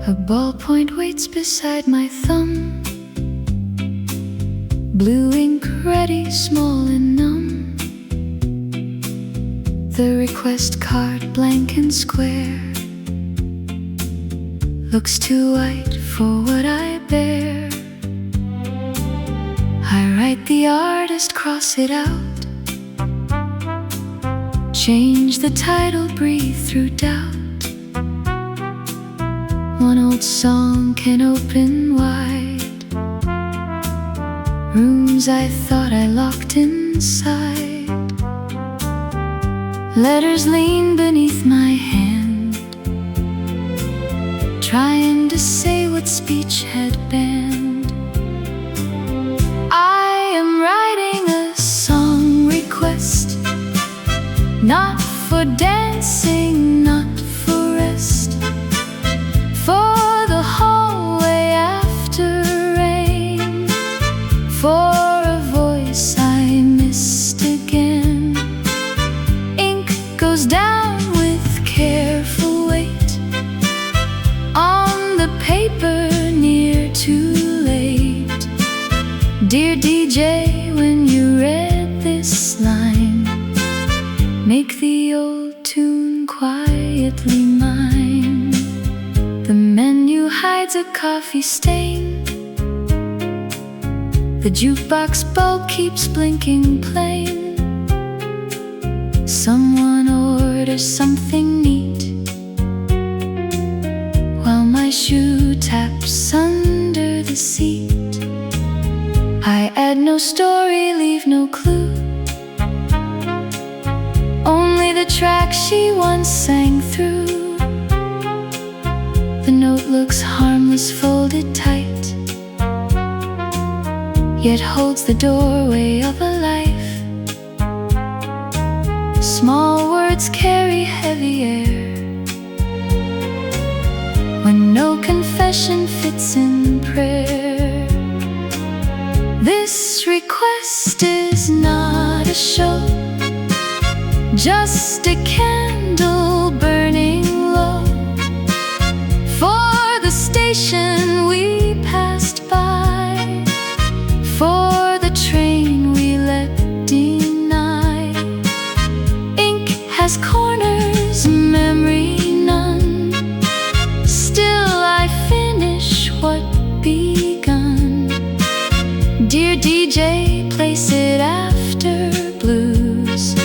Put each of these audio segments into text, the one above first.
A ballpoint waits beside my thumb, blue ink ready, small and numb. The request card blank and square looks too white for what I bear. I write the artist, cross it out, change the title, breathe through doubt. One old song can open wide rooms I thought I locked inside. Letters lean beneath my hand, trying to say what speech had banned. I am writing a song request, not for dancing, not for rest, for the hallway after rain, for a voice I missed again. Ink goes down with careful weight on the paper, near too late. Dear DJ, when you read this line, make the old tune quietly mine. The menu hides a coffee stain, the jukebox bulb keeps blinking plain. Someone orders something neat, while my shoe taps under the seat. I add no story, leave no clue, only the track she once sang through. The note looks harmless, folded tight, yet holds the doorway of a life. Small words carry heavy air, when no confession fits in prayer. This request is not a show, just a candle burning low, for the station we passed by, for the train we let deny. Ink has corners, memory none, still I finish what begun. Dear DJ, place it after blues,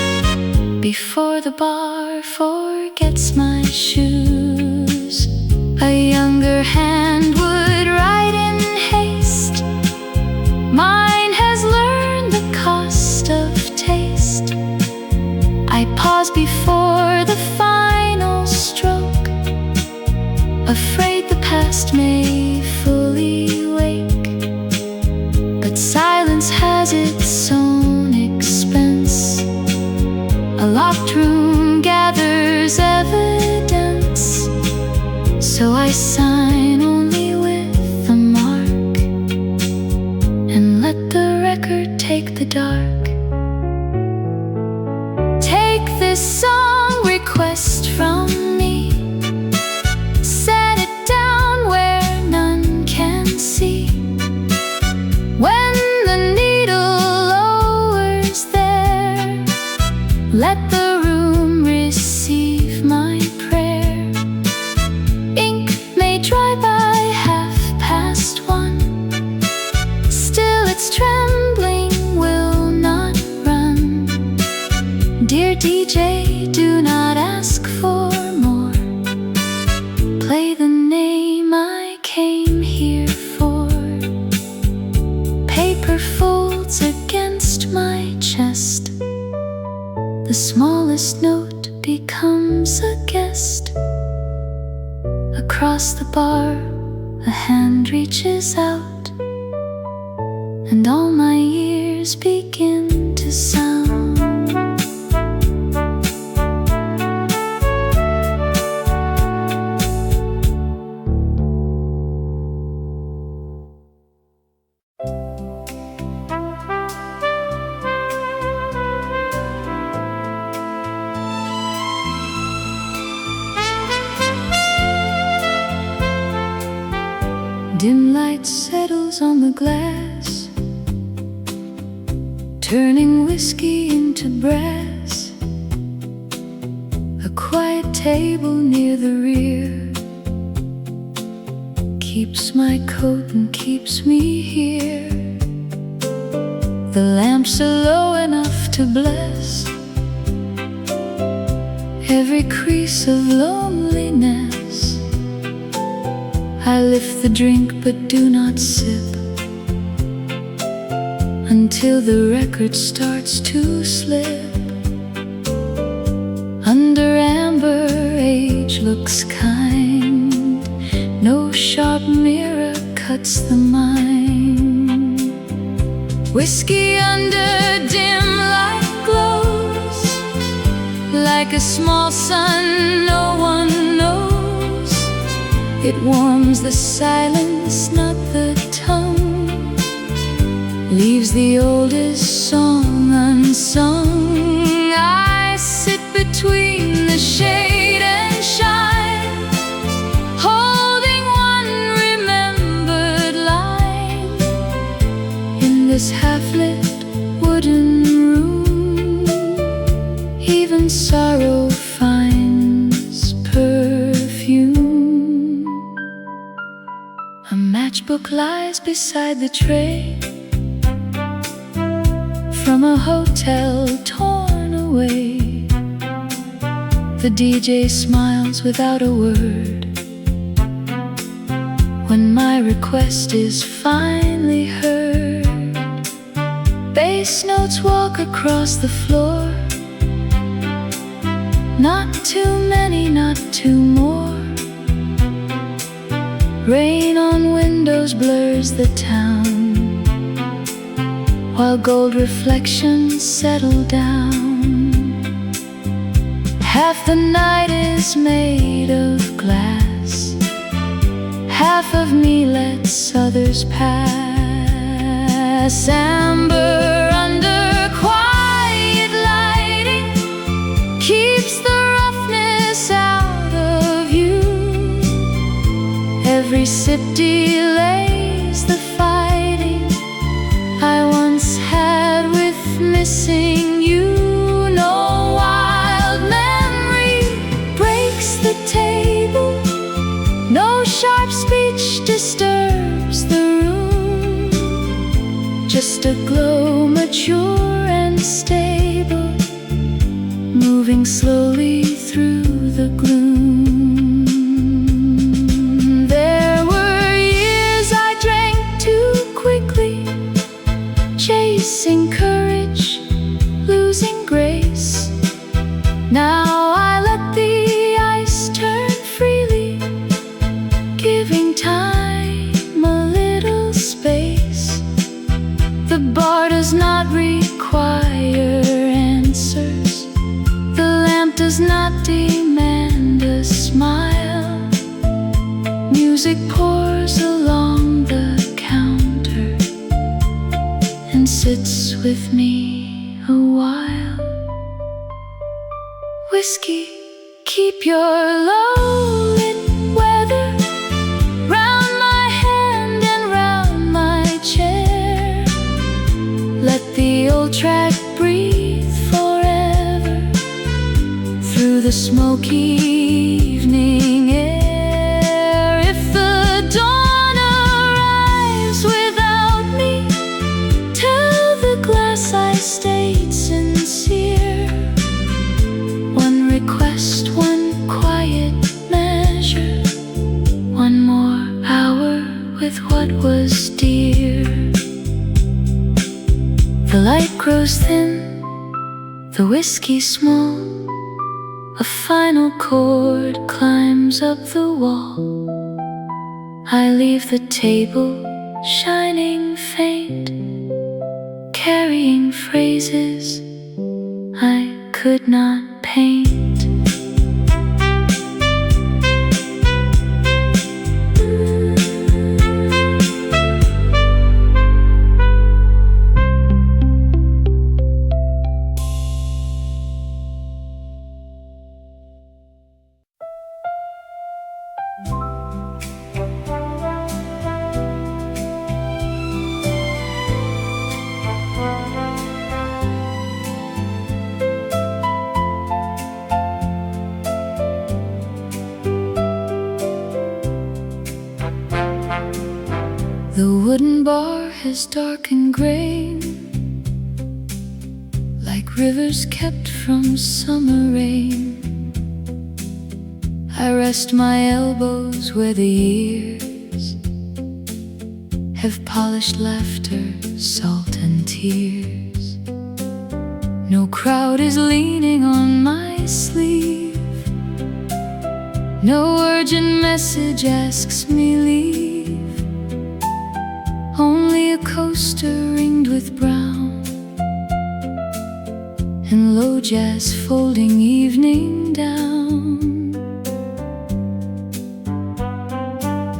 before the bar forgets my shoes. A younger hand would write in haste, mine has learned the cost of taste. I pause before the final stroke, afraid the past may fully wake, but silence has its own expense. A locked room gathers evidence, so I sign only with a mark, and let the record take the dark. Take this song request from me, set it down where none can see. When the needle lowers there, let the room receive my prayer. Ink may dry by 1:30, still its trembling will not run. Dear DJ, do not ask for more, play the name I came here for. Paper folds against my chest, the smallest note becomes a guest. Across the bar, a hand reaches out, and all my ears begin to sound. Dim light settles on the glass, turning whiskey into brass. A quiet table near the rear keeps my coat and keeps me here. The lamps are low enough to bless every crease of loneliness. I lift the drink but do not sip until the record starts to slip. Under amber, age looks kind, no sharp mirror cuts the mind. Whiskey under dim light glows like a small sun no one knows. It warms the silence, not the tongue, leaves the oldest song unsung. I sit between the shade and shine, holding one remembered line in this half-lit wooden room. Even sorrow finds perfume. A matchbook lies beside the tray from a hotel torn away. The DJ smiles without a word when my request is finally heard. Bass notes walk across the floor, not too many, not two more. Rain on windows blurs the town, while gold reflections settle down. Half the night is made of glass, half of me lets others pass. Amber under quiet lighting keeps the roughness out of you. Every sip delays the fighting I once had with missing you. No wild memory breaks the table, no sharp speech disturbs the room. Just a glow mature and stable, moving slowly through the gloom. There were years I drank too quickly, chasing courage, losing grace. Now I let the ice turn freely, giving time a little space. The bar does not require answers, the lamp does not demand a smile. Music pours along the counter and sits with me a while. Whiskey, keep your low-lit weather round my hand and round my chair. Let the old track breathe forever through the smoky evening air. If the dawn arrives without me, tell the glass I stayed sincere. One request, one quiet measure, one more hour with what was dear. The light grows thin, the whiskey small. A final chord climbs up the wall. I leave the table shining faint, carrying phrases I could not paint. The wooden bar has darkened gray, like rivers kept from summer rain. I rest my elbows where the years have polished laughter, salt and tears. No crowd is leaning on my sleeve, no urgent message asks me leave. Only a coaster ringed with brown and low jazz folding evening down.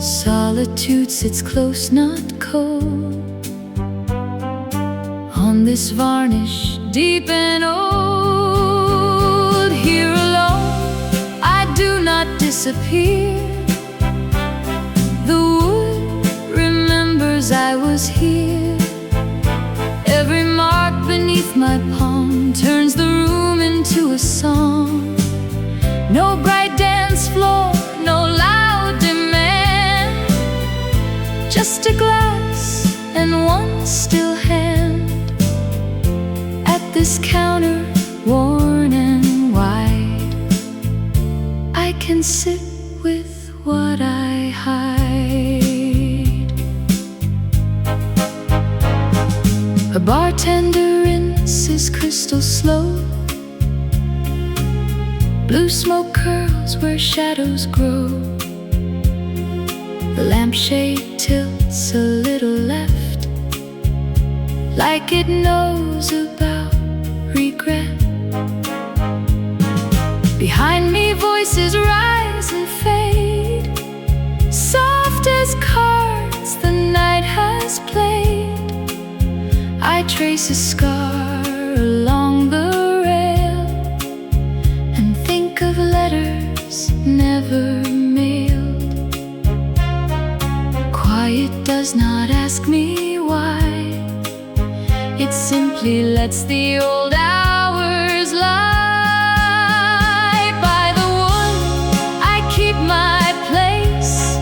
Solitude sits close, not cold, on this varnish deep and old. Here alone I do not disappear. The wood remembers I was here. Every mark beneath my palm turns the room into a song. No bright dance floor, no loud demand, just a glass and one still hand. At this counter, worn and wide, I can sit with what I hide. A bartender rinses crystal slow. Blue smoke curls where shadows grow. The lampshade tilts a little left, like it knows about regret. Behind me voices rise and fade, soft as cards the night has played. I trace a scar along the rail and think of letters never mailed. Quiet does not ask me why, it simply lets the old hours lie. By the wood I keep my place,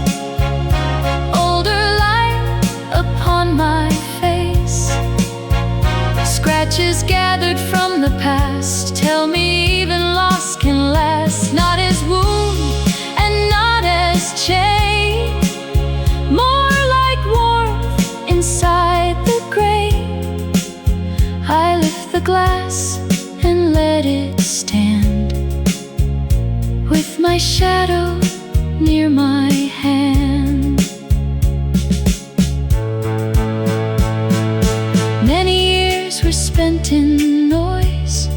older light upon my face. Scratches gathered from the past tell me even loss can last. Not as wound and not as chain, more like warmth inside the grain. I lift the glass and let it stand, with my shadow near my hand. Many years were spent in noise,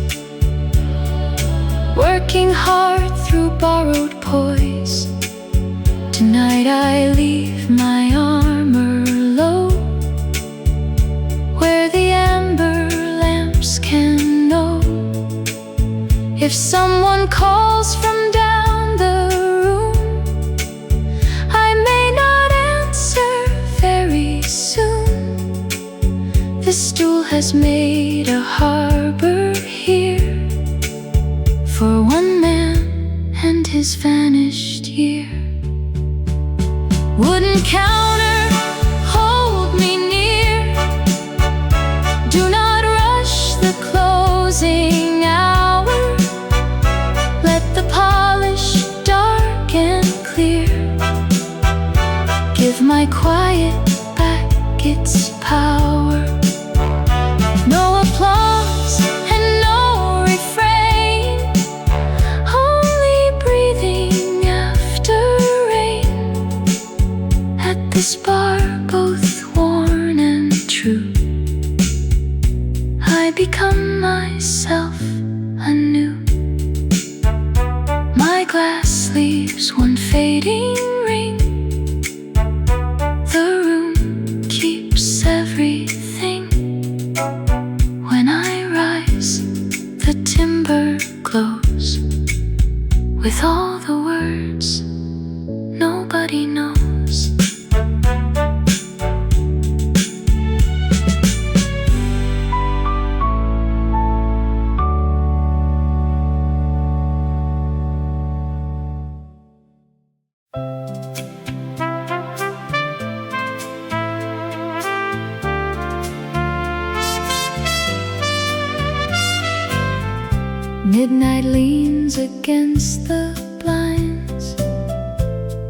working hard through borrowed poise. Tonight I leave my armor low, where the amber lamps can know. If someone calls from down the room, I may not answer very soon. The stool has made a harbor here for one man and his vanished year. Wooden counter, hold me near. Do not rush the closing hour. Let the polish dark and clear. Give my quiet back its power. No applause and no refrain, only breathing after rain. At this bar, both worn and true, I become myself anew. My glass leaves one fading ring. The room keeps everything. When I rise, the timber glows with all the words nobody knows. Midnight leans against the blinds.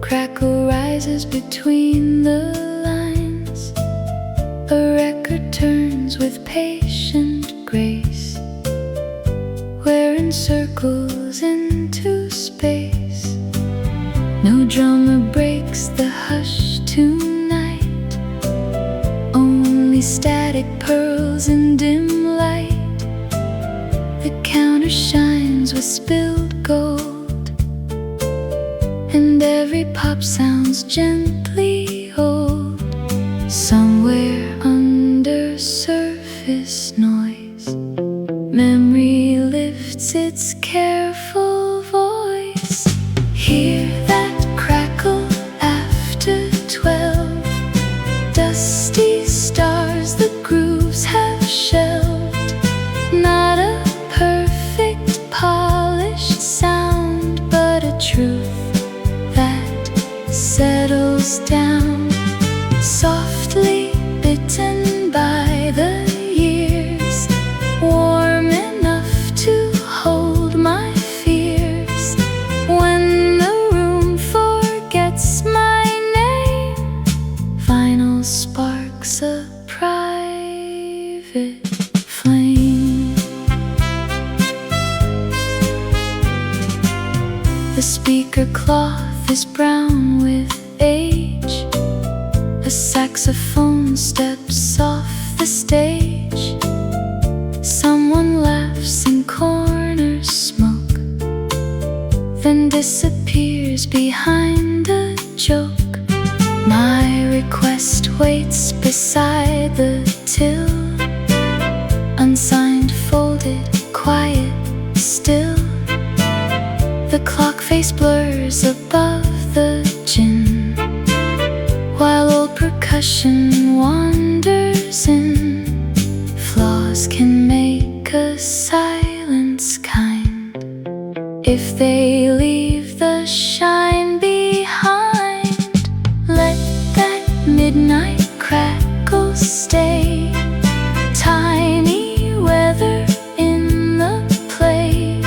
Crackle rises between the lines. A record turns with patient grace, wearing circles into space. No drummer breaks the hush tonight, only static pearls in dim light. The counter shines with spilled gold, and every pop sounds gently old. Somewhere under surface noise, memory lifts its careful voice. Hear that crackle after 12. Dusty stars the grooves have shelved. Not a perfect polished sound, but a truth that settles down. Softly bitten by the years, warm enough to hold my fears. When the room forgets my name, vinyl sparks a private flame. The speaker cloth is brown with age. A saxophone steps off the stage. Someone laughs in corner smoke, then disappears behind a joke. My request waits beside the till, unsigned, folded, quiet, still. The clock face blurs above the gin, while old percussion wanders in. Flaws can make a silence kind, if they leave the shine behind. Let that midnight crackle stay, tiny weather in the play.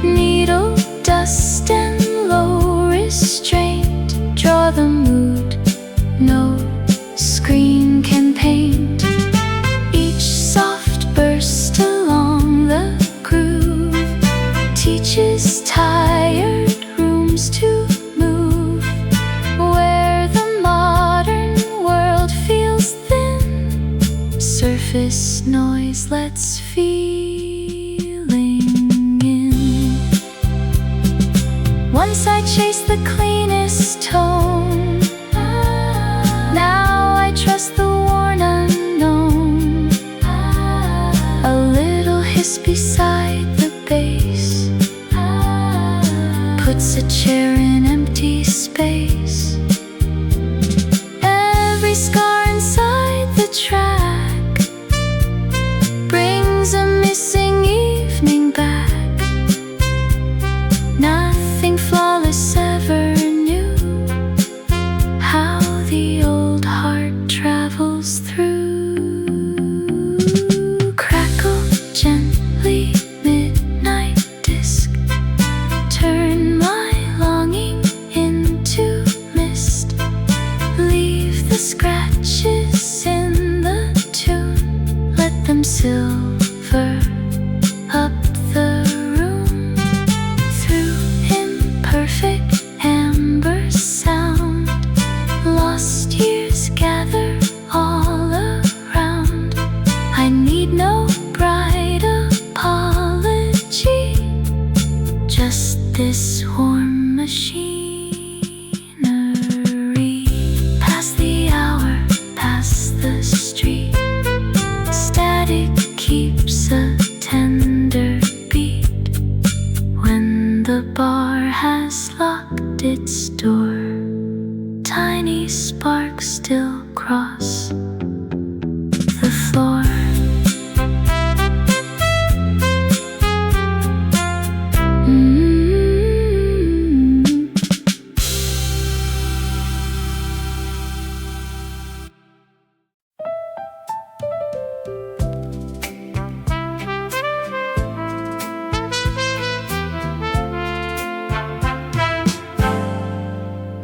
Needle dust and low restraint draw the mood no screen can paint. Each soft burst along the groove teaches tired rooms to move. Where the modern world feels thin, surface noise lets feeling in. Once I chased the cleanest tone, now I trust the worn unknown. A little hiss beside the bass puts a chair in empty space. Every scar inside the track brings a missing evening back. Nothing flawless ever knew how the old heart travels through. Crackle gently, midnight disc, turn my longing into mist. Leave the scratches in the tune, let them silver up the room. Through imperfect amber sound, lost years gather all around. I need no bright apology, just this warm machinery. Past the hour, past the street, static keeps a tender beat. When the bar has locked its door, tiny sparks still cross the floor.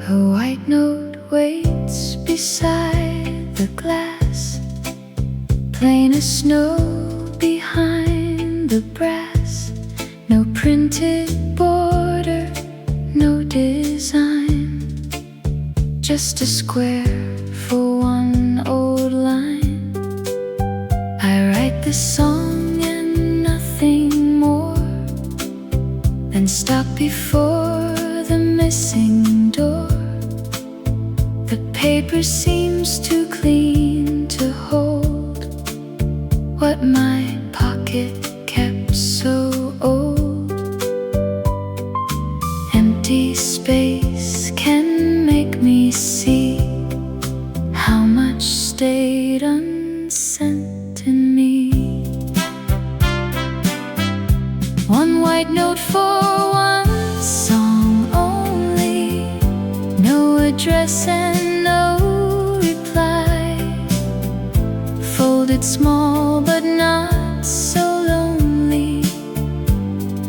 A white note waits beside the glass, plain as snow behind the brass. No printed border, no design, just a square for one old line. I write this song and nothing more than stop before the missing door. The paper seems too clean to hold what my pocket kept so old. Empty space can make me see how much stayed unsent in me. One white note for one song only, no address and no reply. Folded small but not so lonely,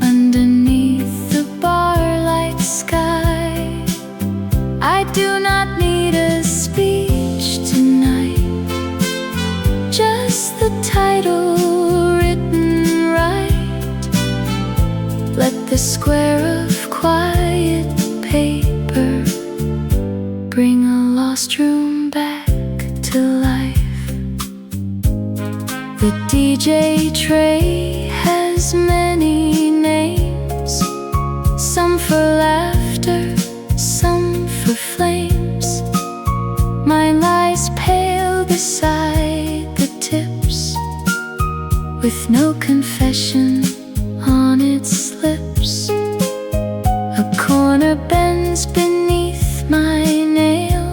underneath the bar-light sky. I do not need a speech tonight, just the title written right. Let the square of quiet paper bring a lost room back to life. The DJ tray has many names, some for laughter, some for flames. Mine lies pale beside the tips, with no confession on its lips. A corner bends beneath my nail,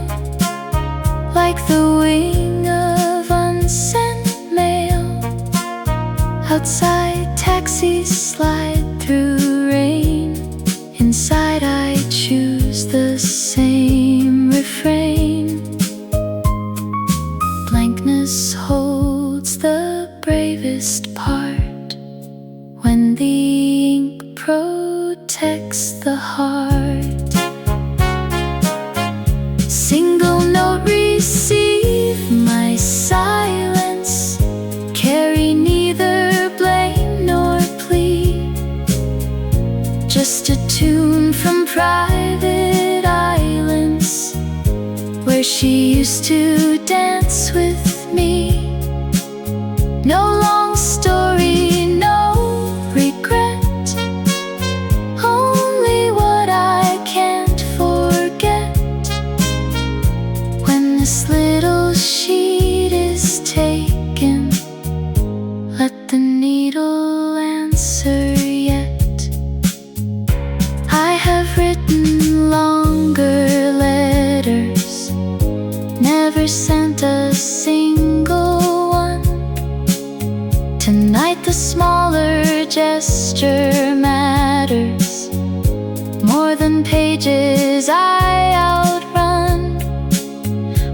like the wing of unsent mail. Outside taxis slide through rain, inside I choose the same refrain. Blankness holds the bravest part, when the ink protects the heart. Single note receive my silence, carry neither blame nor plea, just a tune from private islands, where she used to dance with me. No long story, no regret, only what I can't forget. When this little sheet is taken, let the needle answer yet. I have written longer letters, never sent a single one. Tonight the smaller gesture matters more than pages I outrun.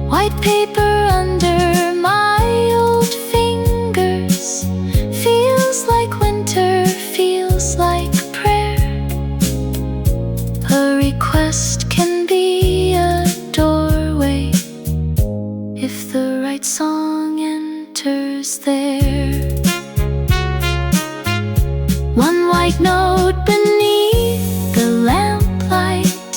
White paper under my old fingers feels like winter, feels like prayer. A request can be a doorway if the right song enters there. One white note beneath the lamplight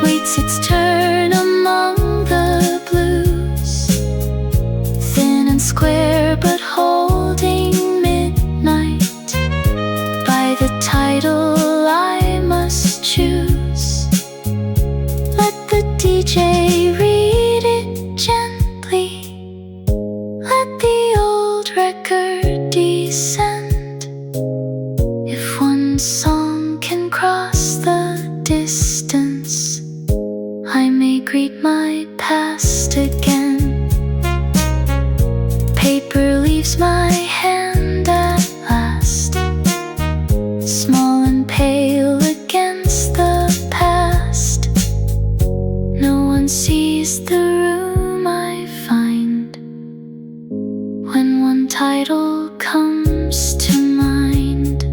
waits its turn among the blues, thin and square but holding midnight. By the title I must choose, let the DJ read it gently, let the old record descend. If one song can cross the distance, I may greet my past again. Paper leaves my hand at last, small and pale against the past. No one sees the room I find when one title comes to mind.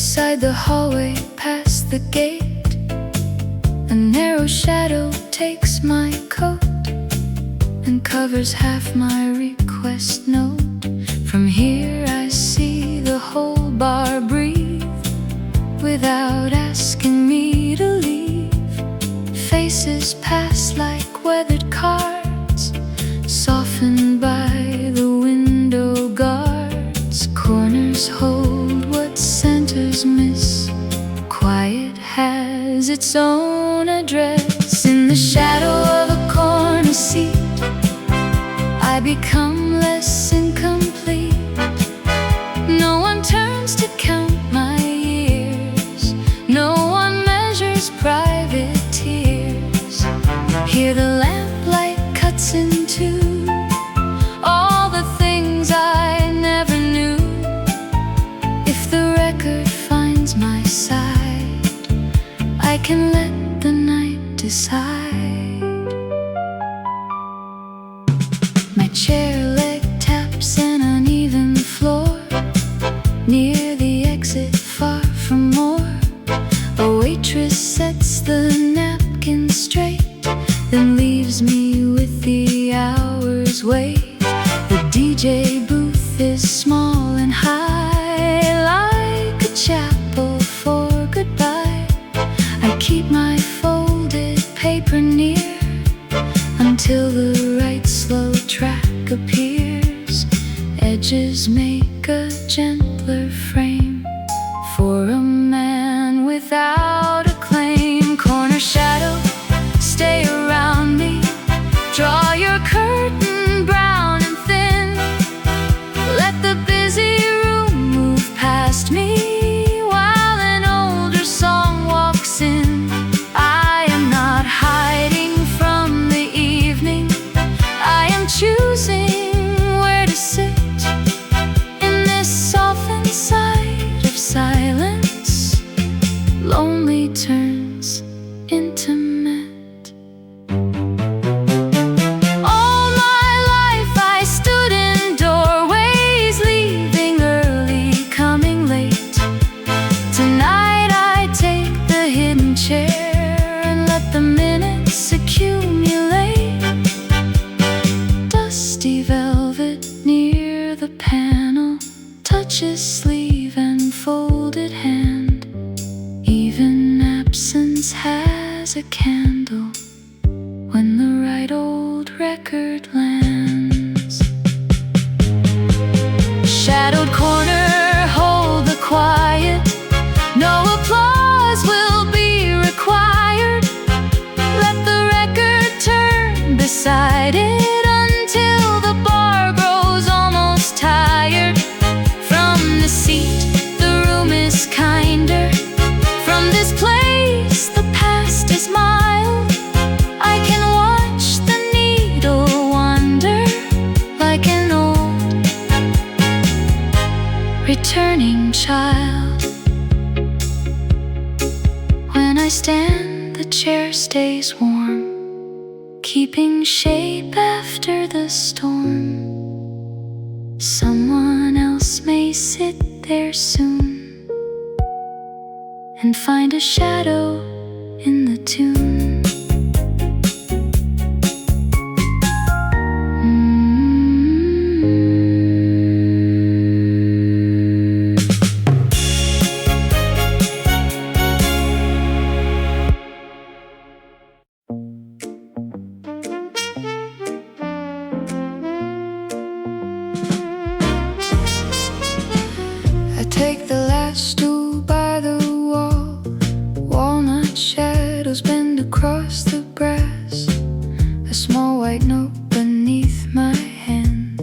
Beside the hallway, past the gate, a narrow shadow takes my coat and covers half my request note. From here I see the whole bar breathe without asking me to leave. Faces pass like weathered cards, softened by the window guards. Corners hold what centers miss. Quiet has its own address. In the shadow of a corner seat, I become less incomplete. No one turns to count my years. No one measures private tears. Here the lamplight cuts into all the things I never knew. If the record finds my side, I can let the night decide. My chair leg taps an uneven floor near the exit, far from more. A waitress sets the napkin straight, then leaves me with the hour's wait. The DJ booth is small and high, like a chapel for goodbye. I keep my folded paper near until the right slow track appears. Edges make a gentler frame for a man without a claim. Corner shadow, stay around me. Draw your curtain brown and thin. Let the busy room move past me while an older song walks in. I am not hiding from the evening. I am choosing where to sit in this softened side of silence. Lonely turns intimate. All my life I stood in doorways, leaving early, coming late. Tonight I take the hidden chair and let the minutes accumulate. Dusty velvet near the panel touches sleeve and folded hand. Even absence has a candle when the right old record lands. Shadowed corner, hold the quiet. No applause will be required. Let the record turn beside it until the bar grows almost tired. From the seat, the room is kinder. From this place, the past is mild. I can watch the needle wander like an old returning child. When I stand, the chair stays warm, keeping shape after the storm. Someone else may sit there soon and find a shadow in the tune. I take the last stool by the wall. Walnut shadows bend across the brass. A small white note beneath my hand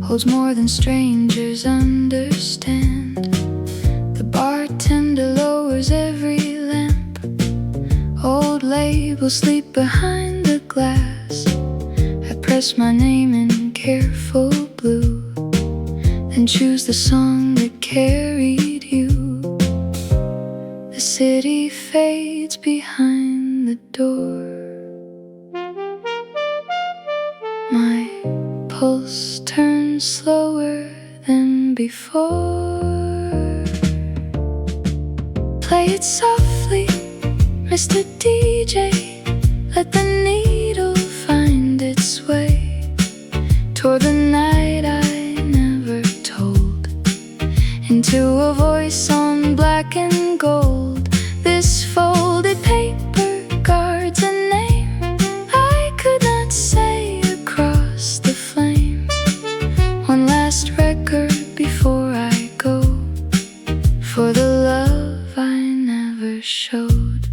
holds more than strangers understand. The bartender lowers every lamp. Old labels sleep behind the glass. I press my name in careful blue and choose the song that carried you. The city fades behind the door. My pulse turns slower than before. Play it softly, Mr. DJ. Let the needle find its way toward the night I never told, into a voice on black and gold. This folded paper guards a name I could not say across the flame. One last record before I go, for the love I never showed.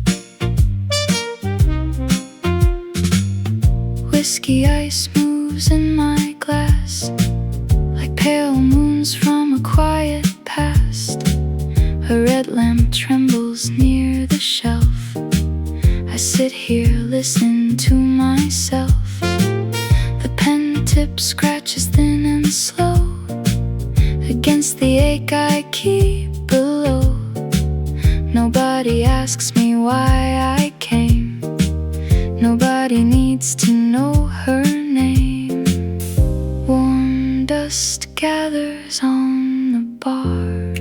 Whiskey ice moves in my glass like pale moons from a quiet past. A red lamp trembles near the shelf. I sit here, listen to myself. The pen tip scratches thin and slow against the ache I keep below. Nobody asks me why I came. Nobody needs to know her name. Warm dust gathers on the bar.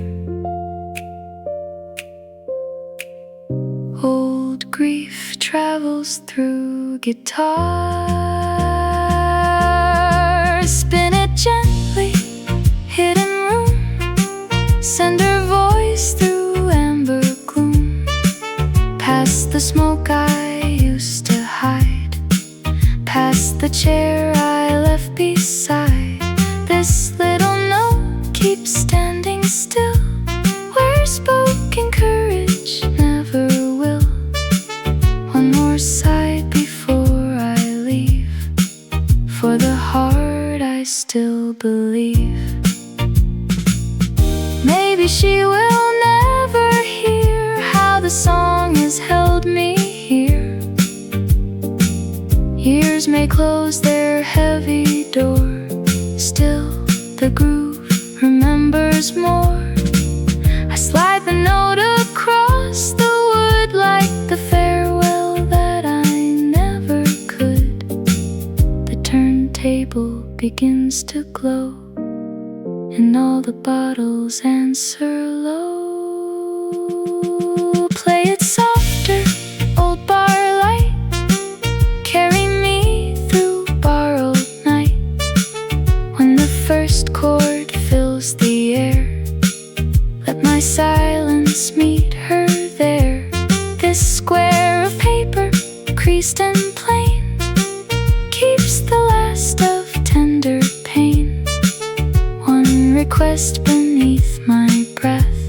Old grief travels through guitar. Spin it gently, hidden room. Send her voice through amber gloom, past the smoke I used to hide, past the chair I left beside. This little note keeps standing still, where spoken courage never will. One more side before I leave, for the heart I still believe. Maybe she will never hear how the song has held me here. Years may close their heavy door, still the groove remembers more. I slide the note across the wood like the farewell that I never could. The turntable begins to glow, and all the bottles answer low. Play it softer, old bar light. Carry me through borrowed night. When the first chord fills the air, let my silence meet her there. This square of paper, creased and plain, keeps the last of tender pain. One request beneath my breath,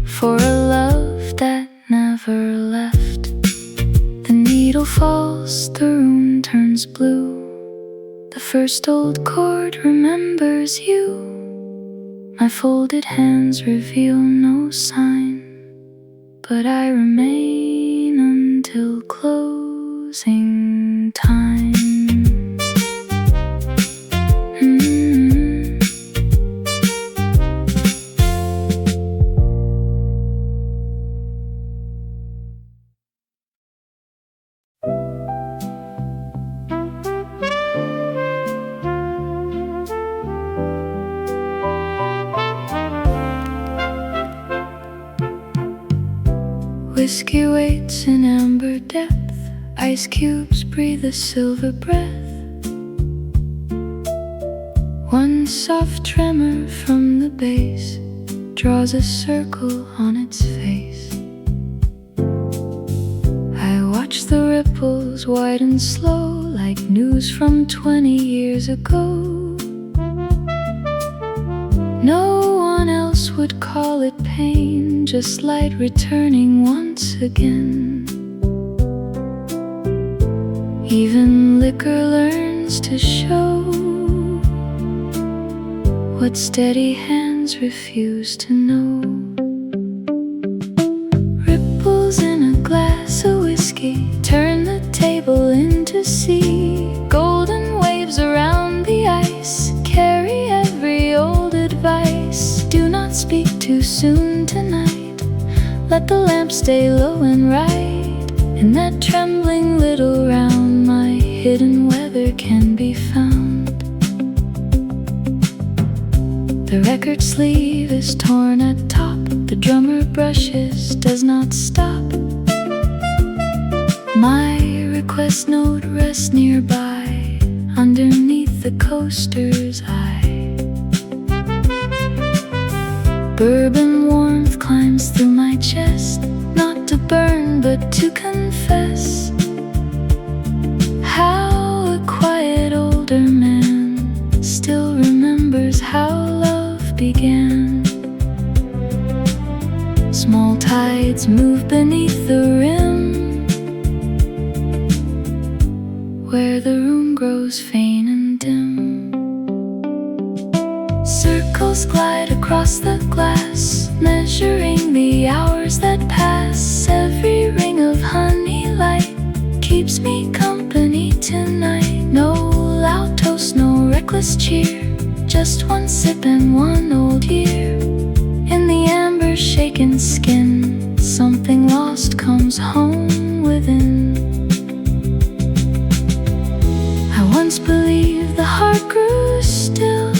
for a love that never left. The needle falls, the room turns blue. The first old chord remembers you. My folded hands reveal no sign, but I remain until closing time. Whiskey waits in amber depth. Ice cubes breathe a silver breath. One soft tremor from the bass draws a circle on its face. I watch the ripples widen slow, like news from 20 years ago. No one else would call it pain, just light returning once again. Even liquor learns to show what steady hands refuse to know. Ripples in a glass of whiskey turn the table into sea. Golden waves around the ice carry every old advice. Do not speak too soon tonight. Let the lamp stay low and right. In that trembling little round, my hidden weather can be found. The record sleeve is torn at top. The the drummer brushes does not stop. My request note rests nearby, underneath the coaster's eye. Bourbon warmth climbs through my chest, not to burn but to confess how a quiet older man still remembers how love began. Small tides move beneath the rim, where the room grows faint and dim. Circles glide across the glass, measuring the hours that pass. Every ring of honey light keeps me company tonight. No loud toast, no reckless cheer, just one sip and one old year. In the amber shaken skin, something lost comes home within. I once believed the heart grew still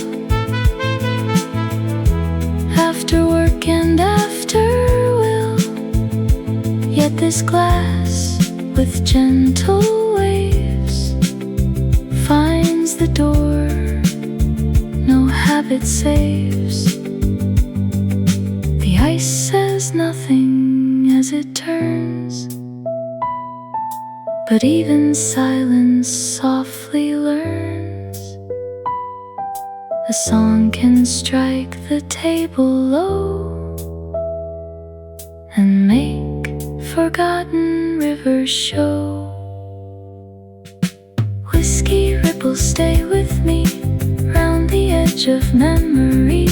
after work and after will. Yet this glass with gentle waves finds the door no habit saves. The ice says nothing as it turns, but even silence softly learns. A song can strike the table low and make forgotten rivers show. Whiskey ripples stay with me round the edge of memory.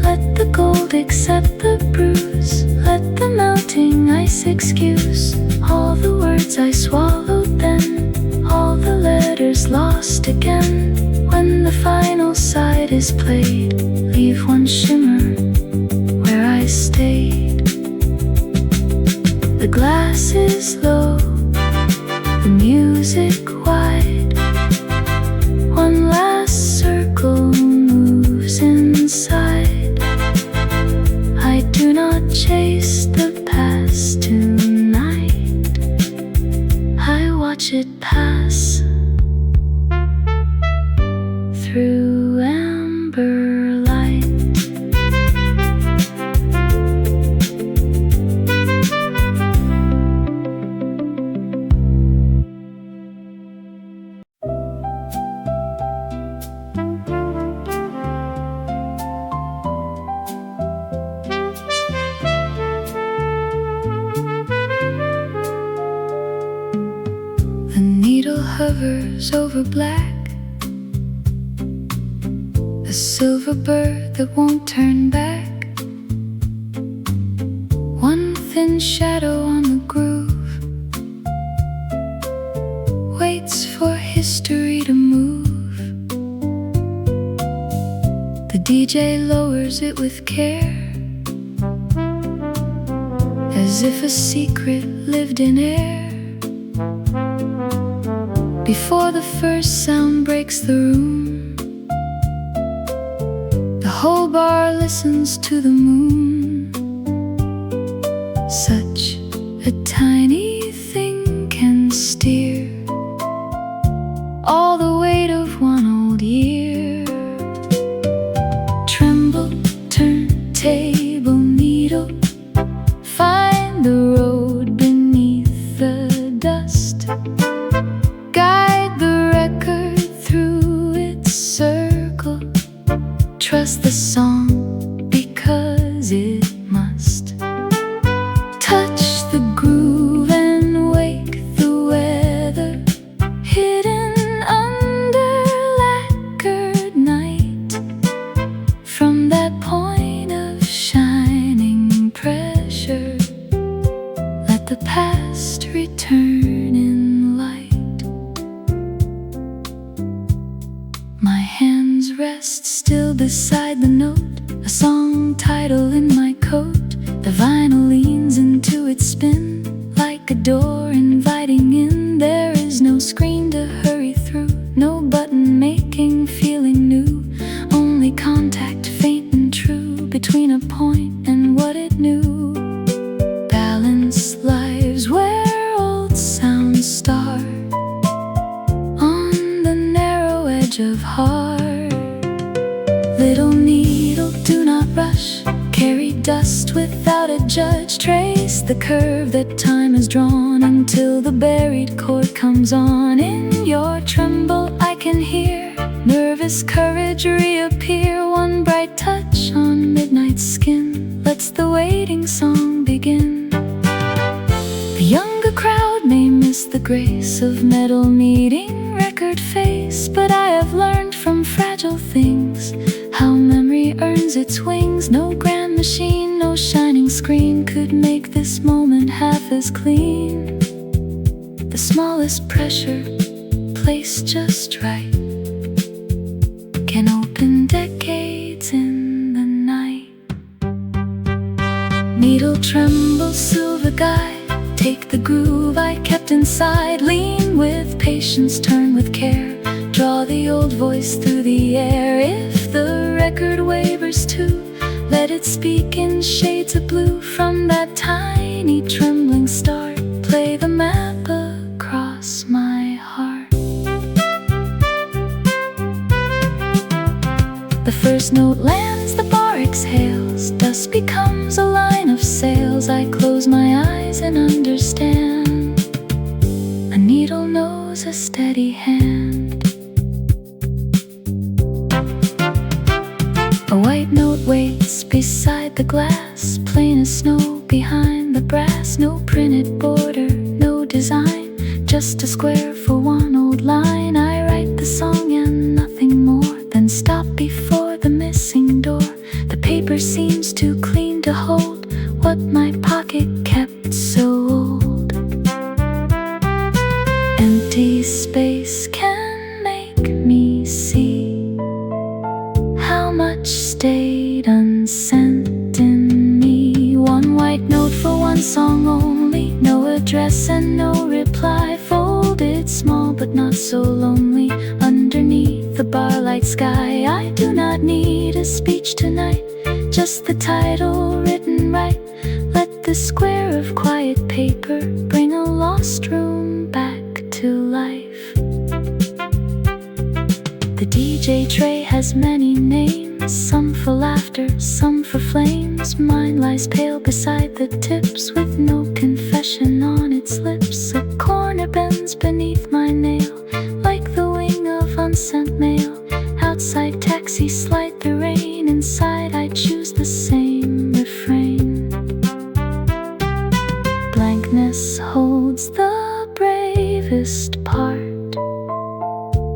Let the gold accept the bruise, let the melting ice excuse all the words I swallowed then, all the letters lost again. When the final side is played, leave one shimmer where I stayed. The glass is low, the music wide. One last circle moves inside. I do not chase the past tonight, I watch it pass through amber light. The needle hovers over black, a silver bird that won't turn back. One thin shadow on the groove waits for history to move. The DJ lowers it with care, as if a secret lived in air. Before the first sound breaks the room, the whole bar listens to the moon. Such a tiny thing can steer all the weight of one old year. Tremble, turntable, needle, find the road beneath the dust. Guide the record through its circle. Trust the song because it must. Touch the groove and wake the weather, hidden under lacquered night. From that point of shining pressure, let the past return in light. My hands rest still beside the note, a song title in my coat. The vinyl leans into its spin like a door inviting in. There is no screen to hurry through, no button making feeling new, only contact faint and true between a point and what what it knew. Balanced lives where old sounds start on the narrow edge of heart. Little needle, do not rush. Carry dust without a judge. Trace the curve that time has drawn until the buried chord comes on. In your tremble I can hear nervous courage reappear. One bright touch on midnight skin lets the waiting song begin. The younger crowd may miss the grace of metal meeting record face, but I have learned from fragile things how memory earns its wings. No grand machine, no shining screen could make this moment half as clean. The smallest pressure, placed just right, can open decades in the night. Needle tremble, silver guide, take the groove I kept inside. Lean with patience, turn with care, draw the old voice through the air. If the record wavers too, let it speak in shades of blue. From that tiny trembling start, play the map across my heart. The first note lands, the bar exhales, dust becomes a line of sails. I close my eyes and understand. A needle knows a steady hand. A white note waits beside the glass, plain as snow behind the brass. No printed border, no design, just a square for one old line. I write the song and nothing more, then stop before the missing door. The paper seems too clean to hold what my pocket kept so old. Empty space can make me see how much stayed unsent in me. One white note for one song only, no address and no reply. Folded small but not so lonely, underneath the bar-light sky. I do not need a speech tonight, just the title written right. Let the square of quiet paper bring a lost room back to life. The DJ tray has many names, some for laughter, some for flames. Mine lies pale beside the tips with no confession on its lips. A corner bends beneath my nail like the wing of unsent mail. Outside taxis slide the rain, inside I choose the same refrain. Blankness holds the bravest part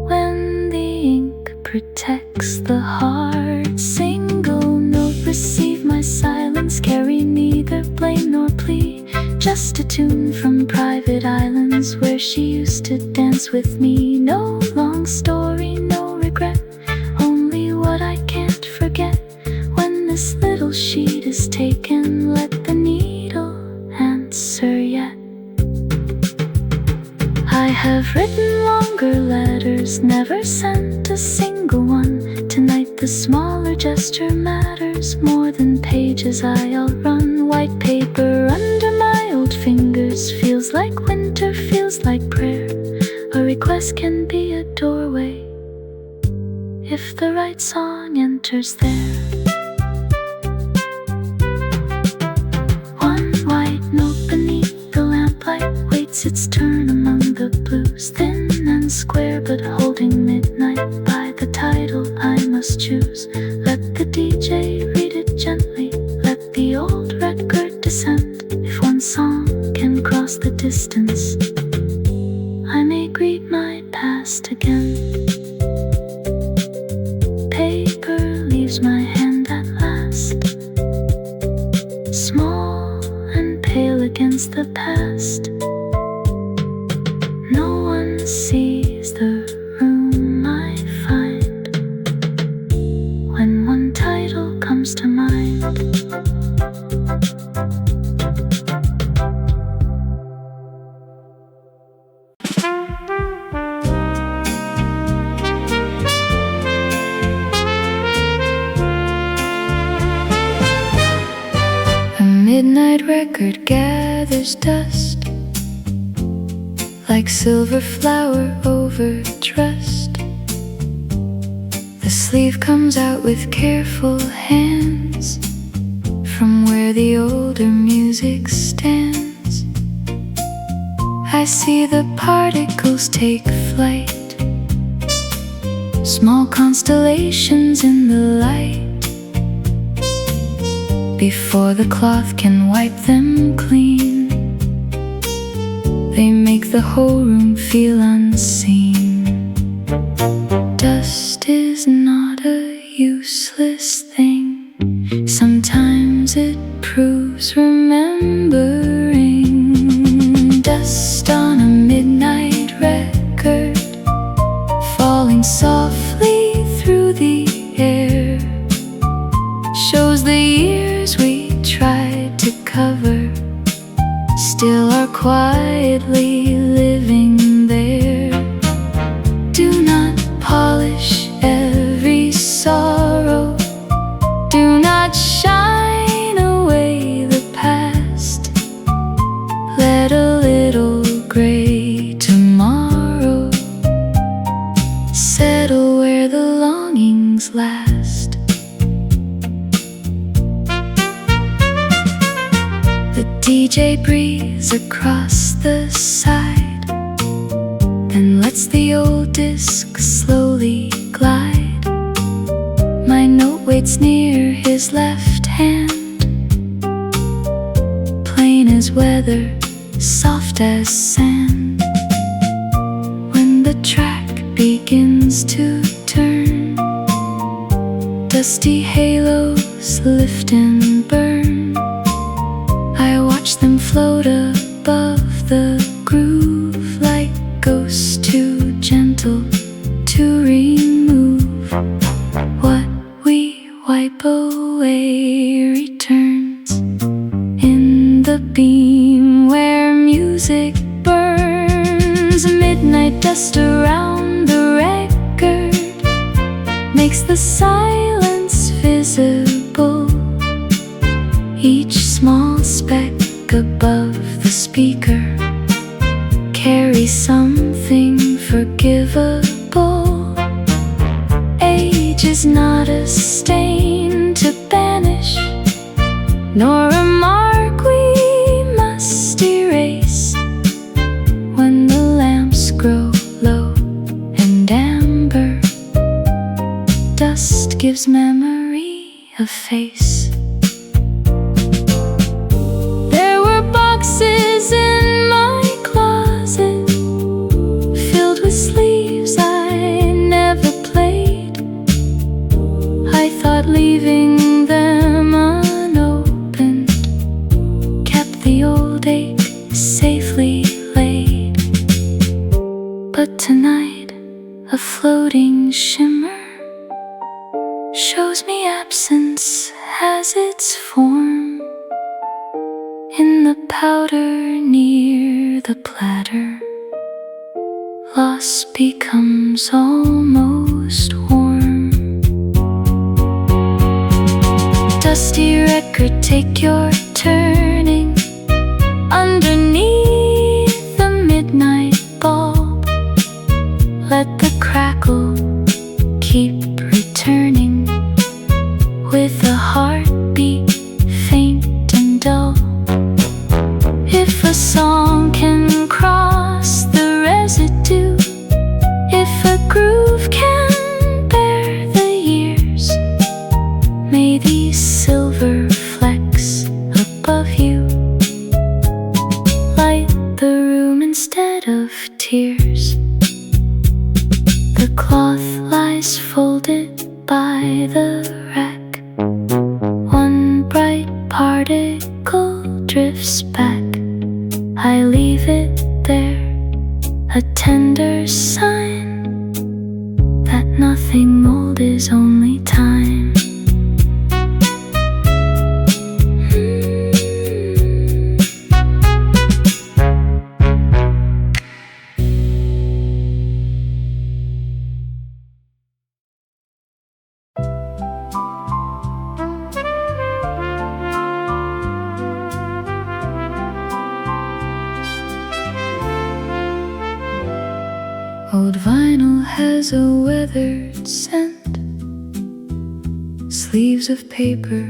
when the ink protects the heart. Single note, receive my silence, carry neither blame nor plea. Just a tune from private islands where she used to dance with me. No long story, no regret, only what I can't forget. When this little sheet is taken, let the needle answer yet. I have written longer letters, never sent a single one. Tonight the smaller gesture matters more than pages I'll run. White paper under my old fingers feels like winter, feels like prayer. A request can be a doorway if the right song enters there. One white note beneath the lamplight waits its turn among the blues. Thin and square but holding midnight by the title I must choose. Let the DJ read it gently, let the old record descend. If one song can cross the distance, I may greet my past again. Paper leaves my hand at last, small and pale against the past. No one sees the room I find when one title comes to mind. midnight record gathers dust like silver flower over trust. The sleeve comes out with careful hands from where the older music stands. I see the particles take flight, small constellations in the light. Before the cloth can wipe them clean, they make the whole room feel unseen. Dust is not a useless thing. Sometimes it proves remembering. Dust on a midnight record, falling softly through the air, shows the years we tried to cover still are quietly living there. Do not polish every sorrow, do not shine away the past. Let a little gray tomorrow settle where the longings last. The DJ breathes across the side, then lets the old disc slowly glide. My note waits near his left hand, plain as weather, soft as sand. When the track begins to turn, dusty halos lift and burn. I watch them float above the groove like ghosts too gentle to remove. What we wipe away returns in the beam where music burns. Midnight dust around the record makes the silence visible. Each small speck above the speaker carries something forgivable. Age is not a stain to banish, nor a mark we must erase. When the lamps grow low and amber, dust gives memory a face. There were boxes in my closet filled with sleeves I never played. I thought leaving them unopened kept the old ache safely laid. But tonight a floating shimmer shows me absence has its form. In the powder near the platter, loss becomes almost warm. Dusty record, take your turning underneath the midnight bulb. Let the crackle keep returning with a heartbeat faint and dull. If a song can cross the residue, if a groove can bear the years, may these silver flecks above you light the room instead of tears. The cloth lies folded by the rack, one bright particle drifts back. I leave it there, a tender sign that nothing old is only time. has a weathered scent, sleeves of paper,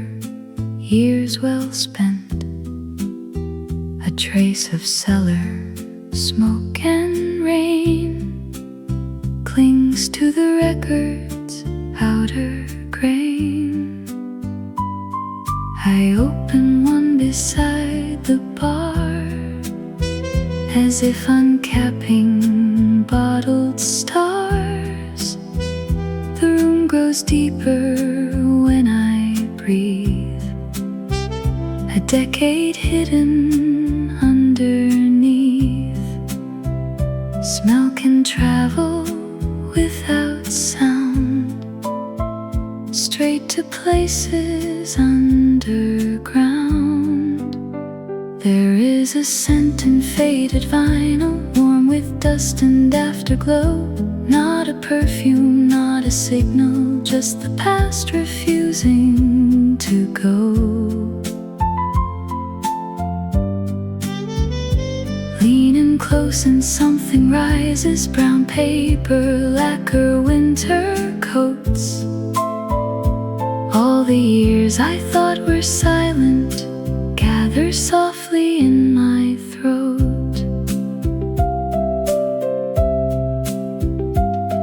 years well spent, a trace of cellar smoke and rain clings to the record's outer grain. I open one beside the bar, as if uncapping bottled stars. The room grows deeper when I breathe, a decade hidden underneath. Smell can travel without sound, straight to places underground. There is a scent in faded vinyl, warm with dust and afterglow. Not a perfume, not a signal, just the past refusing to go. Lean in close and something rises, brown paper, lacquer, winter coats. All the years I thought were silent gather softly in my throat.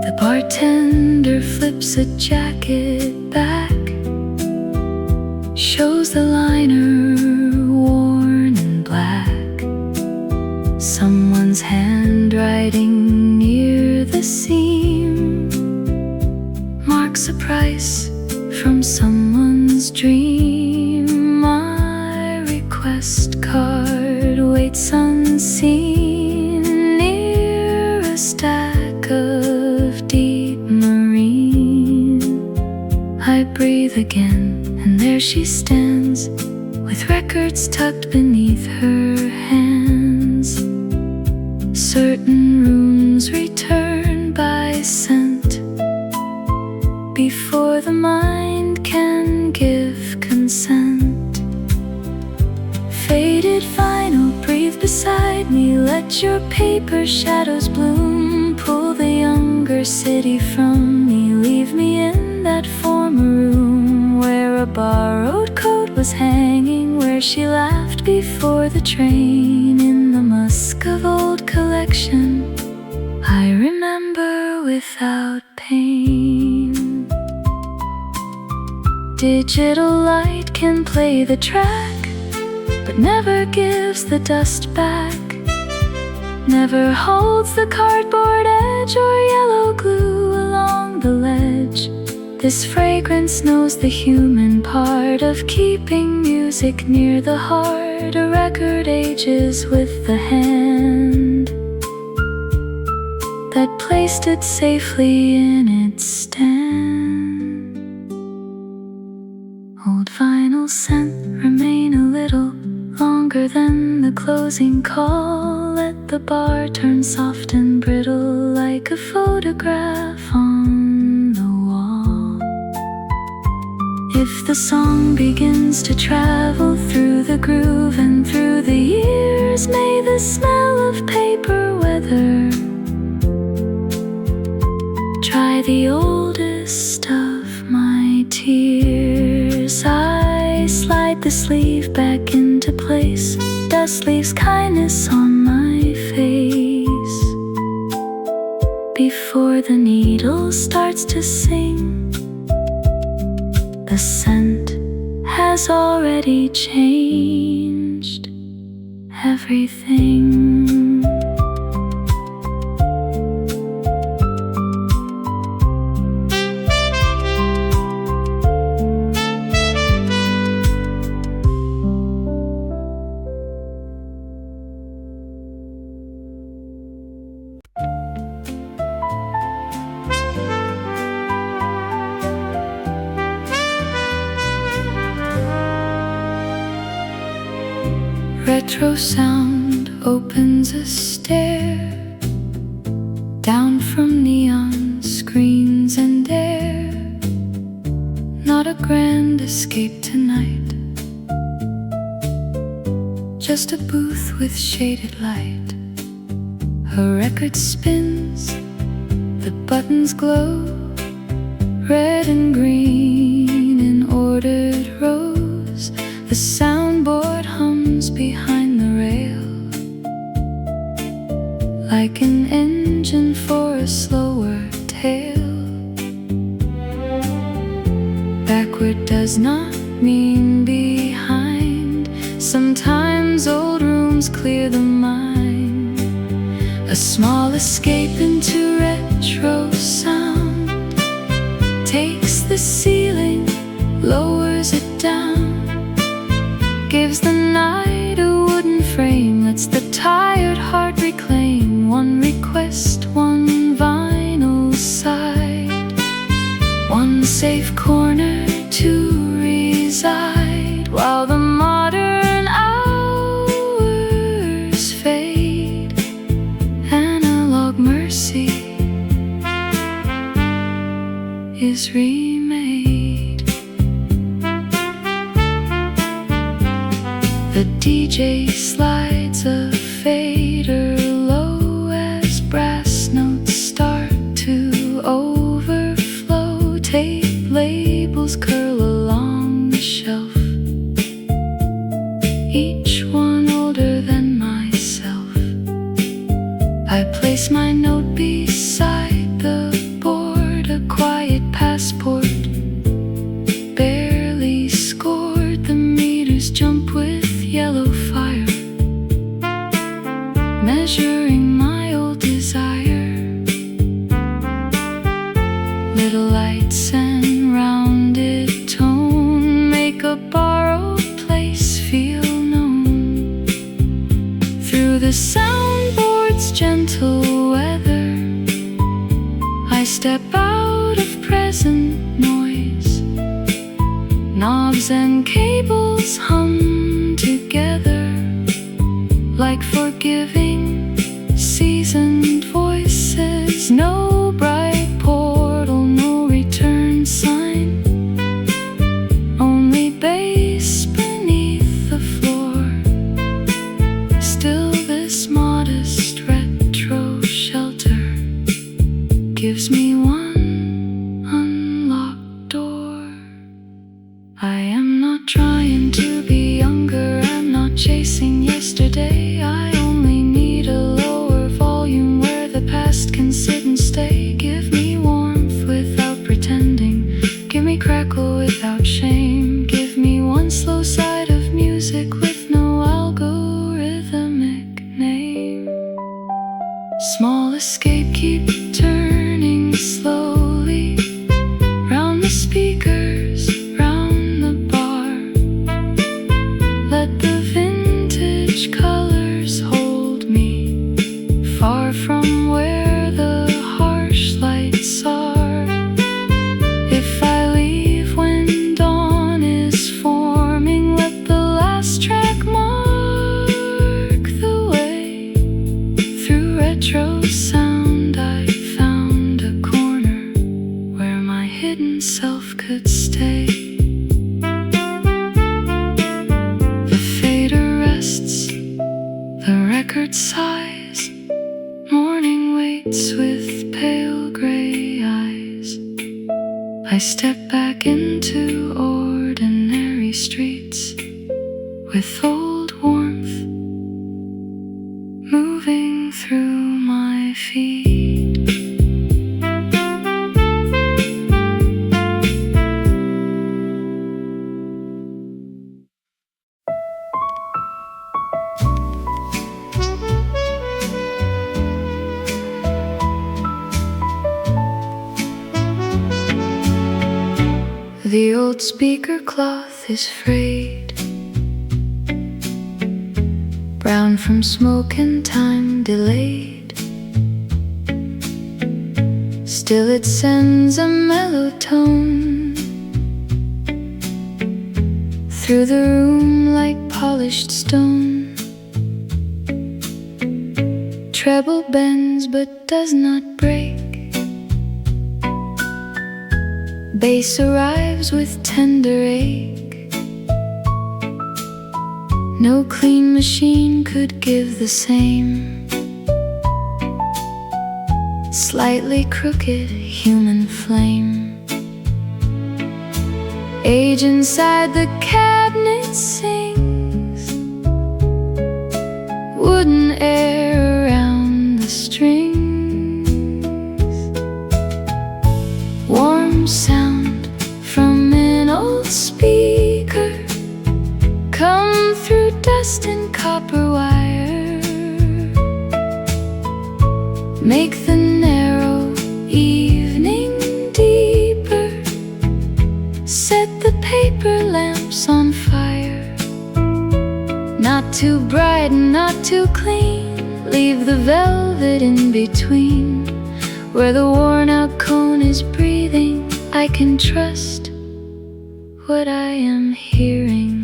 The bartender flips a jacket back, shows the liner worn in black. Someone's handwriting near the seam marks a price from someone's dream. My request card waits unseen near a stack of deep marine. I breathe again, and there she stands, with records tucked beneath her hands. Certain rooms return by scent before the mind can give consent. Faded vinyl, breathe beside me, let your paper shadows bloom. Pull the younger city from me, leave me in that former room where a borrowed coat was hanging, where she laughed before the train. In the musk of old collection, I remember without pain. Digital light can play the track, but never gives the dust back, never holds the cardboard edge or yellow glue along the ledge. This fragrance knows the human part of keeping music near the heart. A record ages with the hand that placed it safely in its stand. Old vinyl scent remain a little longer than the closing call. Let the bar turn soft and brittle like a photograph on the wall. If the song begins to travel through the groove and through the years, may the smell of paper weather dry the oldest of my tears. I slide the sleeve back into place, dust leaves kindness on my face. Before the needle starts to sing, the scent has already changed everything. Retro sound opens a stair down from neon screens and air. Not a grand escape tonight, just a booth with shaded light. A record spins, The buttons glow red and green in ordered rows. The soundboard hums behind the rail, like an engine for a slower tale. Backward does not mean behind. Sometimes old rooms clear the mind. A small escape into retro sound takes the ceiling, lowers it down, gives the night a wooden frame, lets the tired heart reclaim one request, one vinyl side, one safe corner to reside, while the modern hours fade. Analog mercy is remade. The DJ slides a fader low as brass notes start to overflow. Tape labels curl along the shelf, each one older than myself. I place my note beside the board, a quiet passport, barely scored. The meters jump with yellow fire, measuring my old desire. Little lights and rounded tone make a borrowed place feel known. Through the soundboard's gentle weather, I step out of present noise. Knobs and cables hum together like forgiving, seasoned voices. No bright portal, no return sign, only bass beneath the floor. Still this modest retro shelter gives me one unlocked door. I am not trying to be younger, I'm not chasing yesterday. I only need a lower volume where the past can sit and stay. Give me warmth without pretending, give me crackle without shame. Give me one slow side of music with no algorithmic name. Small escape, keep turning slowly round the speakers, round the bar. Let the vintage colors hold me far from where the harsh lights are. If I leave when dawn is forming, let the last track mark the way. Through retro sound I found a corner where my hidden self could stay. The fader rests, the record sighs, morning waits with pale gray eyes. I step back into ordinary streets with old warmth moving through my feet. The old speaker cloth is frayed, brown from smoke and time delayed. Still it sends a mellow tone through the room like polished stone. Treble bends but does not break. Bass arrives with tender ache. No clean machine could give the same. slightly crooked human flame. Age inside the cabinet sings, wooden air around the strings, warm sound from an old speaker come through dust and copper wire, make the narrow evening deeper, set the paper lamps on fire. Not too bright and not too clean, leave the velvet in between. Where the worn out cone is breathing, I can trust what I am hearing.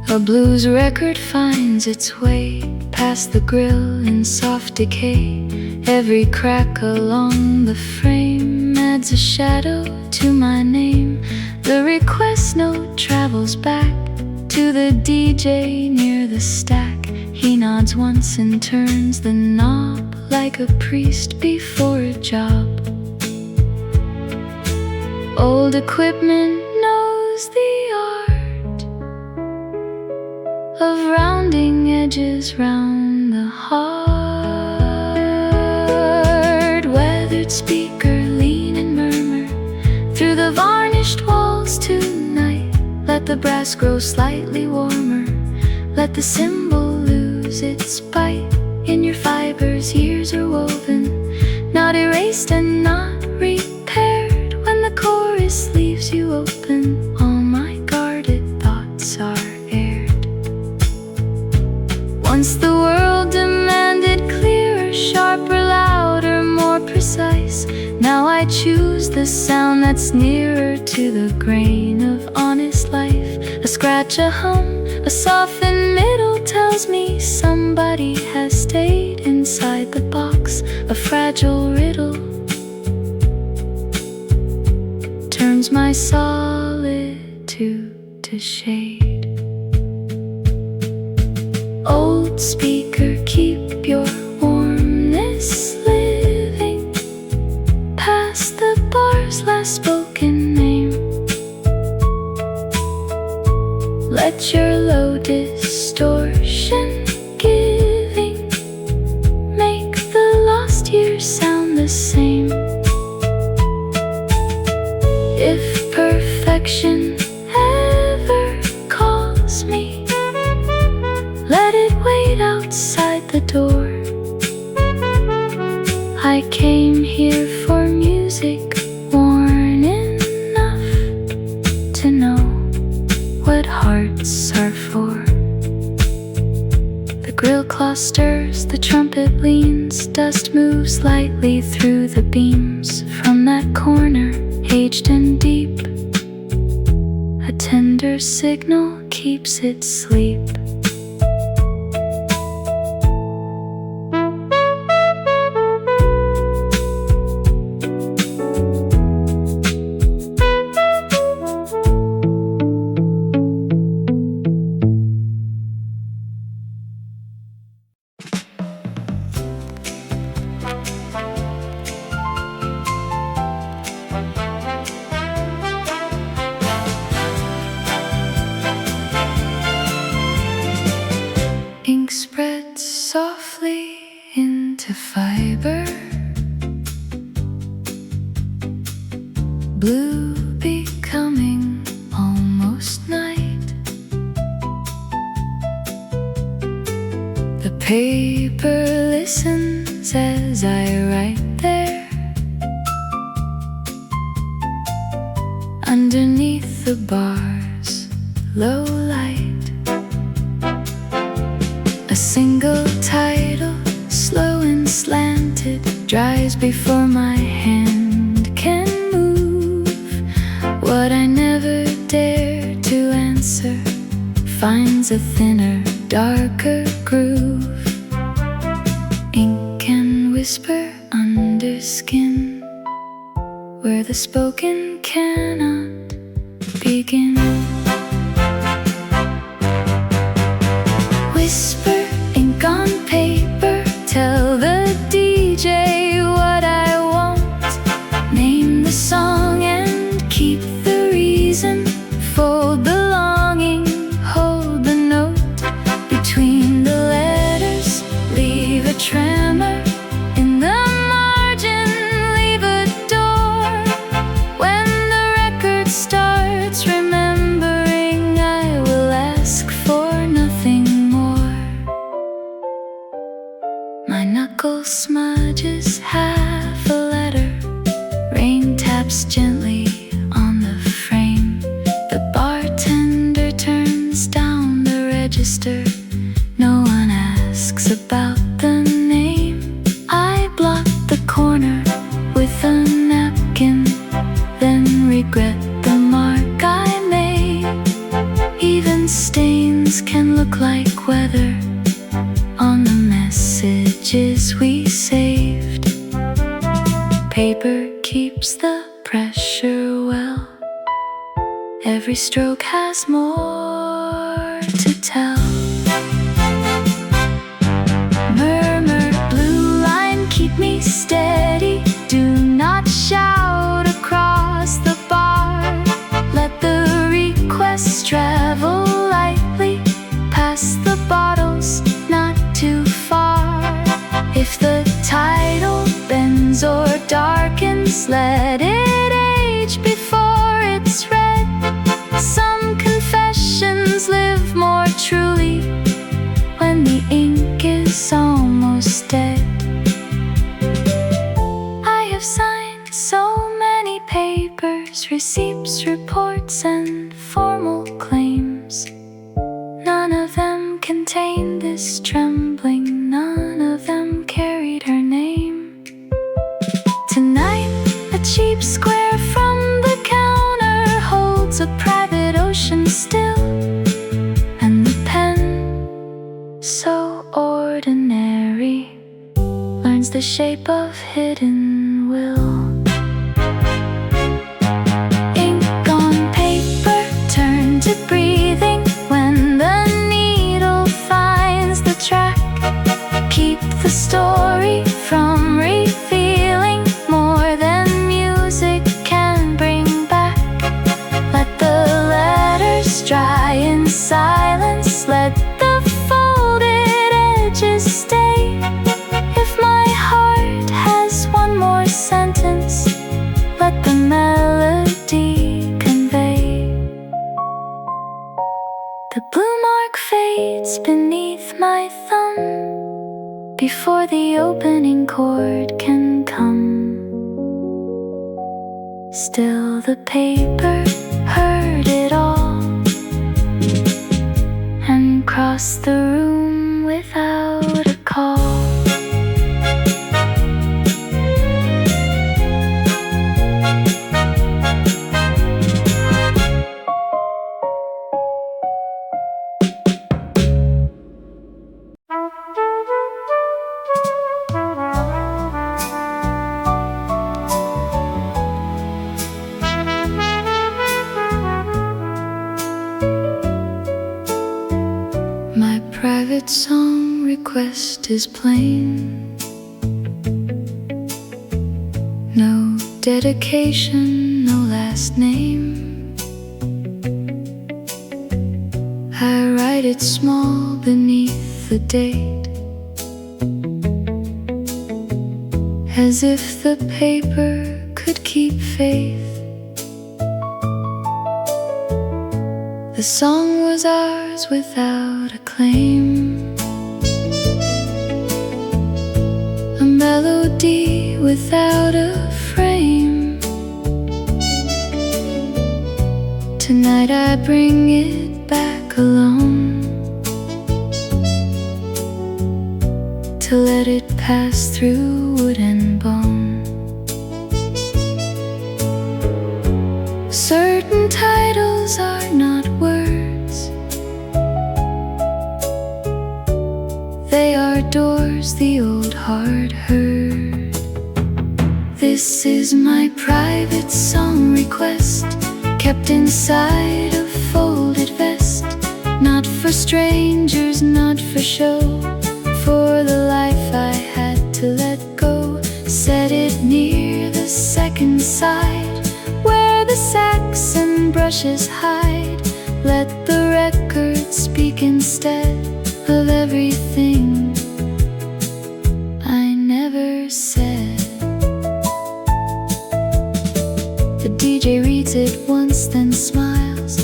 A blues record finds its way past the grill in soft decay. Every crack along the frame adds a shadow to my name. The request note travels back to the DJ near the stack. He nods once and turns the knob like a priest before a job. Old equipment knows the art of rounding edges round the heart. Weathered speaker lean and murmur through the varnished walls tonight. Let the brass grow slightly warmer, let the cymbal lose its bite. In your fibers years are woven, not erased and not repaired. When the chorus leaves you open, all my guarded thoughts are aired. Once the world demanded clearer, sharper, louder, more precise. Now I choose the sound that's nearer to the grain of honest life. A scratch, a hum, a softened middle tells me somebody has stayed inside the box. A fragile riddle turns my solitude to shade. Old speaker, keep your warmness living past the bar's last spoken name. Let your low distortion giving make the lost years sound the same. If perfection ever calls me, let it wait outside the door. I came here for music worn enough to know what hearts are for. The grill cloth stirs, the trumpet leans, dust moves lightly through the beams. From that corner, aged and deep, a tender signal keeps it sleep. Ink spreads softly into fiber, blue becoming almost night. The paper listens as I write there. Underneath the bars, low light. A single title, slow and slanted, dries before my hand can move. What I never dare to answer finds a thinner, darker groove. Ink and whisper under skin, where the spoken cannot begin. Whisper, ink on paper, tell the smudges half a letter. Rain taps gently on the frame. The bartender turns down the register. No one asks about the name. I blot the corner with a napkin, then regret the mark I made. Even stains can look like weather on the messages we saved. Paper keeps the pressure well. Every stroke has more to tell. Murmur, blue line, keep me steady. Do not shout across the bar. Let the requests travel lightly past the bottles, not too far. If the title bends or darkens, let it age before it's read. Some confessions live more truly when the ink is almost dead. I have signed so many papers, receipts, reports, and formal claims. None of them contained this trembling, none of them carried her name. Tonight, a cheap square from the counter holds a private ocean still, and the pen, so ordinary, learns the shape of hidden will. Ink on paper, turn to breathing when the needle finds the track. Keep the story from revealing more than music can bring back. Let the letters dry in silence, let the folded edges stay. If my heart has one more sentence, let the melody convey. The blue mark fades beneath my thumb before the opening chord can come. Still the paper heard it all and crossed the room without a call. My private song request is plain. No dedication, no last name. I write it small beneath the date, as if the paper could keep faith. The song was ours without a claim, a melody without a frame. Tonight I bring it back alone, to let it pass through wood and bone. Certain titles are not words, they are doors the old heart heard. This is my private song request, kept inside a folded vest. Not for strangers, not for show, for the life I had to let go. Set it near the second side, where the sacks and brushes hide. Let the record speak instead of everything I never said. The DJ reads it once, then smiles,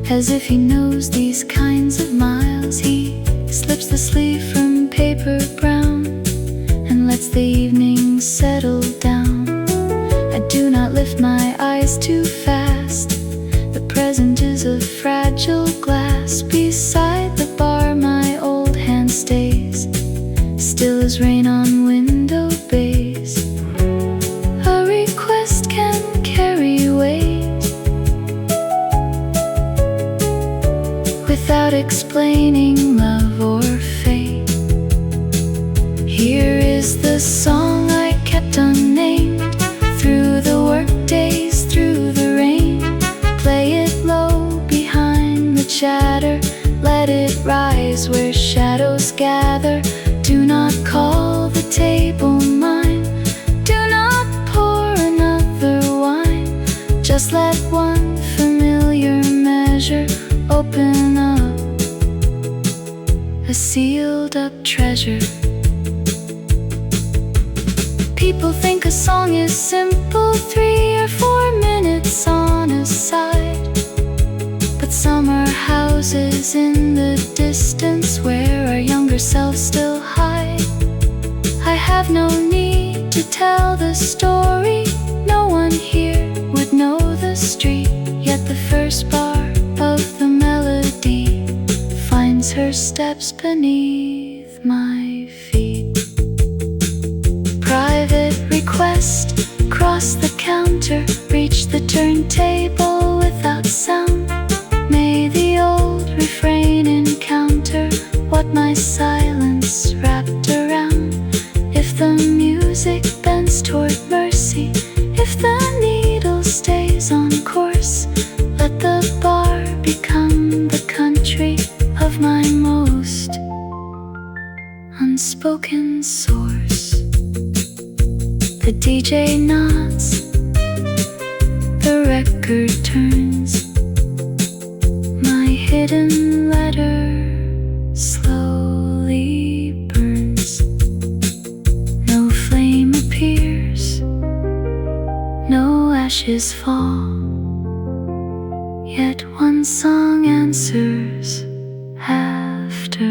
as if he knows these kinds of miles. He slips the sleeve from paper brown and lets lift my eyes too fast. The present is a fragile glass. Beside the bar my old hand stays, still as rain on window bays. A request can carry weight without explaining love or fate. Here is the song I kept unnamed. Through the work days, through the rain, play it low behind the chatter. Let it rise where shadows gather. Do not call the table mine. Do not pour another wine. Just let one familiar measure open up a sealed up treasure. People think a song is simple, 3 or 4 minutes on a side. But some are houses in the distance where our younger selves still hide. I have no need to tell the story. No one here would know the street. Yet the first bar of the melody finds her steps beneath my feet. Private request, cross the counter, reach the turntable without sound. May the old refrain encounter what my silence wrapped around. If the music bends toward mercy, if the needle stays on course, let the bar become the country of my most unspoken source. The DJ nods, the record turns, my hidden letter slowly burns. No flame appears, no ashes fall, yet one song answers after